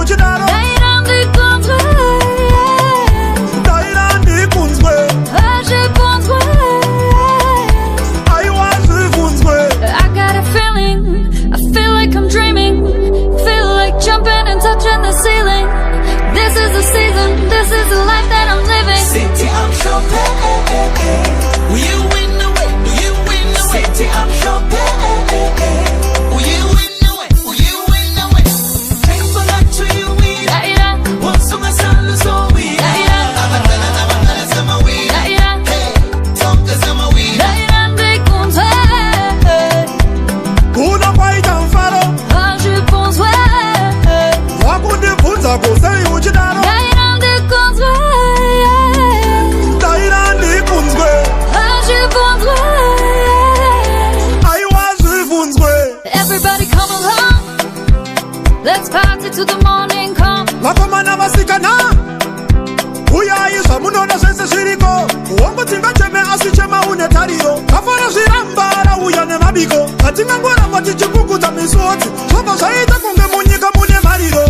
uchidaro Daira ndikunzwe Aiwa zvifunzwe I got a feeling, I feel like I'm dreaming, feel like jumping and touching the ceiling. This is the season, this is the life that I'm living. City, I'm shopping. Will you win the way? Will you win the way? City, I'm shopping. Will you win the way? Will you win the way? Drink for luck to you win. One song a song so we. Abatala sama we. Hey, tonka sama we. Kuna kwaita mfaro Wakundibvunza kusei uchidaro Daira ndikunzwe Aiwa zvifunzwe Everybody come along, let's party till the morning come. Vakomana vasikana Uyai zvamunoona zvese zviriko Wongotsinga cheme asi chema une tariro Kafara zvirambara uya nemabiko Katingangoramba tichikukudza misodzi Zvobva zvaita kunge munyika mune mariro